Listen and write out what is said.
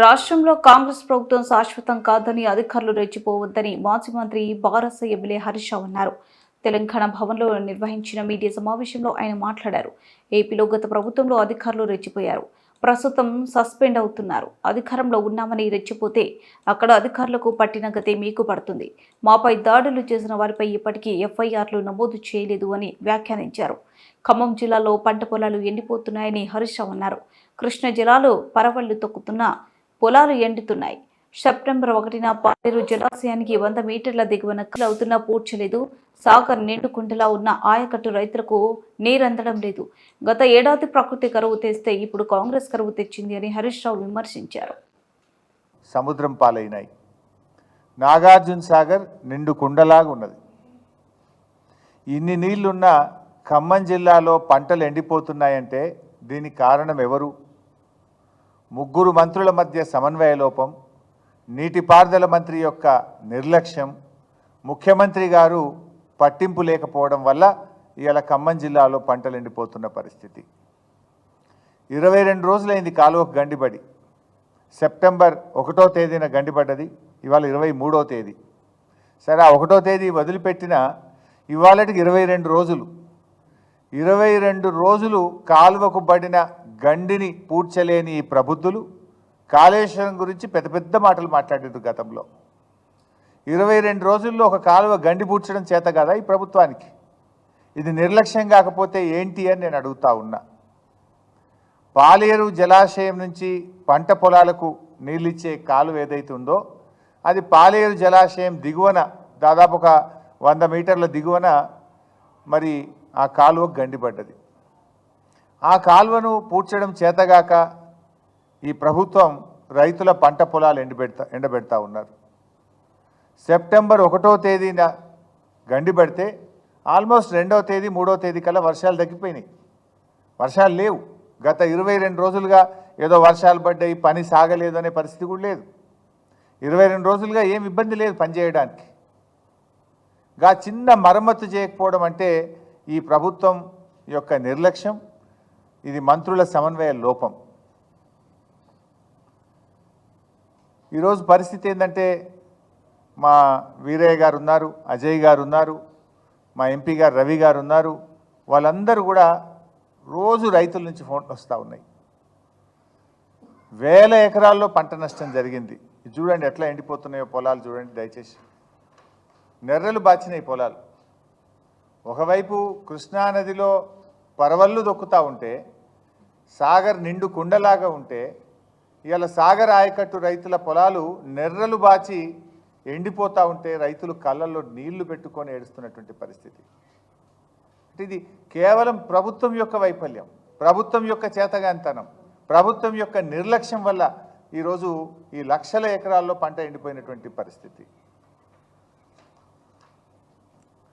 రాష్ట్రంలో కాంగ్రెస్ ప్రభుత్వం శాశ్వతం కాదని అధికారులు రెచ్చిపోవద్దని మాజీ మంత్రి బారస ఎమ్మెల్యే హరీష్ రావు అన్నారు. తెలంగాణ భవన్లో నిర్వహించిన మీడియా సమావేశంలో ఆయన మాట్లాడారు. ఏపీలో గత ప్రభుత్వంలో అధికారులు రెచ్చిపోయారు. ప్రస్తుతం సస్పెండ్ అవుతున్నారు. అధికారంలో ఉన్నామని రెచ్చిపోతే అక్కడ అధికారులకు పట్టిన గతే మీకు పడుతుంది. మాపై దాడులు చేసిన వారిపై ఇప్పటికీ ఎఫ్ఐఆర్లు నమోదు చేయలేదు అని వ్యాఖ్యానించారు. ఖమ్మం జిల్లాలో పంట పొలాలు ఎండిపోతున్నాయని హరీష్ రావు అన్నారు. కృష్ణా జిల్లాలో పరవళ్లు తొక్కుతున్న పొలాలు ఎండుతున్నాయి. సెప్టెంబర్ 1న పాలేరు జలాశయానికి 100 మీటర్ల దిగువన అవుతున్నా పూడ్చలేదు. సాగర్ నిండుకుండలా ఉన్న ఆయకట్టు రైతులకు నీరందడం లేదు. గత ఏడాది ప్రకృతి కరువు తెస్తే ఇప్పుడు కాంగ్రెస్ కరువు తెచ్చింది అని హరీష్ రావు విమర్శించారు. సముద్రం పాలైనాయి. నాగార్జున సాగర్ నిండు కుండలాగా ఉన్నది. ఇన్ని నీళ్లున్న ఖమ్మం జిల్లాలో పంటలు ఎండిపోతున్నాయంటే దీనికి కారణం ఎవరు? ముగ్గురు మంత్రుల మధ్య సమన్వయ లోపం, నీటిపారుదల మంత్రి యొక్క నిర్లక్ష్యం, ముఖ్యమంత్రి గారు పట్టింపు లేకపోవడం వల్ల ఇవాళ ఖమ్మం జిల్లాలో పంటలు ఎండిపోతున్న పరిస్థితి. 22 రోజులైంది కాలువకు గండిబడి. సెప్టెంబర్ 1వ తేదీన గండిపడ్డది. ఇవాళ 23వ తేదీ. సరే, ఆ 1వ తేదీ వదిలిపెట్టిన ఇవాళకి 22 రోజులు. 22 రోజులు కాలువకు పడిన గండిని పూడ్చలేని ఈ ప్రబుద్ధులు కాళేశ్వరం గురించి పెద్ద పెద్ద మాటలు మాట్లాడారు గతంలో. 22 రోజుల్లో ఒక కాలువ గండి పూడ్చడం చేత కదా ఈ ప్రభుత్వానికి? ఇది నిర్లక్ష్యం కాకపోతే ఏంటి అని నేను అడుగుతా ఉన్నా. పాలేరు జలాశయం నుంచి పంట పొలాలకు నీళ్ళిచ్చే కాలువ ఏదైతే ఉందో అది పాలేరు జలాశయం దిగువన దాదాపు ఒక 100 మీటర్ల దిగువన మరి ఆ కాలువకు గండిపడ్డది. ఆ కాలువను పూడ్చడం చేతగాక ఈ ప్రభుత్వం రైతుల పంట పొలాలు ఎండబెడతా ఉన్నారు. సెప్టెంబర్ 1వ తేదీన గండిపడితే ఆల్మోస్ట్ 2వ తేదీ 3వ తేదీ కల్లా వర్షాలు తగ్గిపోయినాయి. వర్షాలు లేవు. గత 22 రోజులుగా ఏదో వర్షాలు పడ్డాయి, పని సాగలేదు అనే పరిస్థితి కూడా లేదు. 22 రోజులుగా ఏం ఇబ్బంది లేదు పనిచేయడానికి. చిన్న మరమ్మతు చేయకపోవడం అంటే ఈ ప్రభుత్వం యొక్క నిర్లక్ష్యం, ఇది మంత్రుల సమన్వయ లోపం. ఈరోజు పరిస్థితి ఏంటంటే మా వీరయ్య గారు ఉన్నారు, అజయ్ గారు ఉన్నారు, మా ఎంపీ గారు రవి గారు ఉన్నారు. వాళ్ళందరూ కూడా రోజు రైతుల నుంచి ఫోన్లు వస్తూ ఉన్నాయి. వేల ఎకరాల్లో పంట నష్టం జరిగింది. చూడండి ఎట్లా ఎండిపోతున్నాయో పొలాలు చూడండి దయచేసి. నెర్రలు బాచినాయి పొలాలు. ఒకవైపు కృష్ణానదిలో పరవళ్ళు దొక్కుతూ ఉంటే, సాగర్ నిండు కుండలాగా ఉంటే, ఇవాళ సాగర్ ఆయకట్టు రైతుల పొలాలు నెర్రలు బాచి ఎండిపోతూ ఉంటే రైతులు కళ్ళల్లో నీళ్లు పెట్టుకొని ఏడుస్తున్నటువంటి పరిస్థితి. ఇది కేవలం ప్రభుత్వం యొక్క వైఫల్యం, ప్రభుత్వం యొక్క చేతగానితనం, ప్రభుత్వం యొక్క నిర్లక్ష్యం వల్ల ఈరోజు ఈ లక్షల ఎకరాల్లో పంట ఎండిపోయినటువంటి పరిస్థితి.